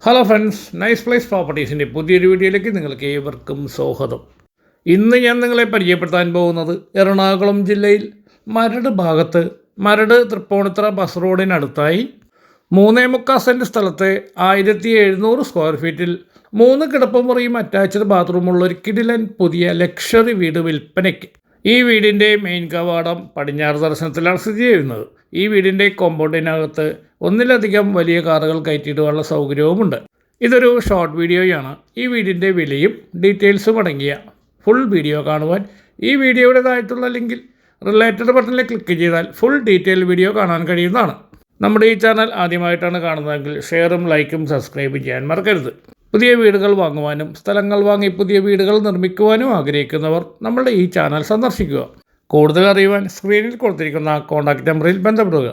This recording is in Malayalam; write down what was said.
ഹലോ ഫ്രണ്ട്സ്, നൈസ് പ്ലേസ് പ്രോപ്പർട്ടീസിൻ്റെ പുതിയൊരു വീഡിയോയിലേക്ക് നിങ്ങൾക്ക് ഏവർക്കും സ്വാഗതം. ഇന്ന് ഞാൻ നിങ്ങളെ പരിചയപ്പെടുത്താൻ പോകുന്നത് എറണാകുളം ജില്ലയിൽ മരട് ഭാഗത്ത് മരട് തൃപ്പൂണിത്തുറ ബസ് റോഡിനടുത്തായി 3.25 സെൻറ്റ് സ്ഥലത്തെ 1700 സ്ക്വയർ ഫീറ്റിൽ 3 കിടപ്പുമുറിയും അറ്റാച്ച്ഡ് ബാത്റൂമുള്ള ഒരു കിടിലൻ പുതിയ ലക്ഷറി വീട് വിൽപ്പനയ്ക്ക്. ഈ വീടിൻ്റെ മെയിൻ കവാടം പടിഞ്ഞാറ് ദർശനത്തിലാണ് സ്ഥിതി ചെയ്യുന്നത്. ഈ വീടിൻ്റെ കോമ്പൗണ്ടിനകത്ത് ഒന്നിലധികം വലിയ കാറുകൾ കയറ്റിയിടുവാനുള്ള സൗകര്യവുമുണ്ട്. ഇതൊരു ഷോർട്ട് വീഡിയോയാണ്. ഈ വീടിൻ്റെ വിലയും ഡീറ്റെയിൽസും അടങ്ങിയ ഫുൾ വീഡിയോ കാണുവാൻ ഈ വീഡിയോയുടേതായിട്ടുള്ള ലിങ്കിൽ റിലേറ്റഡ് ബട്ടണിൽ ക്ലിക്ക് ചെയ്താൽ ഫുൾ ഡീറ്റെയിൽ വീഡിയോ കാണാൻ കഴിയുന്നതാണ്. നമ്മുടെ ഈ ചാനൽ ആദ്യമായിട്ടാണ് കാണുന്നതെങ്കിൽ ഷെയറും ലൈക്കും സബ്സ്ക്രൈബ് ചെയ്യാൻ മറക്കരുത്. പുതിയ വീടുകൾ വാങ്ങുവാനും സ്ഥലങ്ങൾ വാങ്ങി പുതിയ വീടുകൾ നിർമ്മിക്കുവാനും ആഗ്രഹിക്കുന്നവർ നമ്മളുടെ ഈ ചാനൽ സന്ദർശിക്കുക. കൂടുതൽ അറിയുവാൻ സ്ക്രീനിൽ കൊടുത്തിരിക്കുന്ന കോൺടാക്റ്റ് നമ്പറിൽ ബന്ധപ്പെടുക.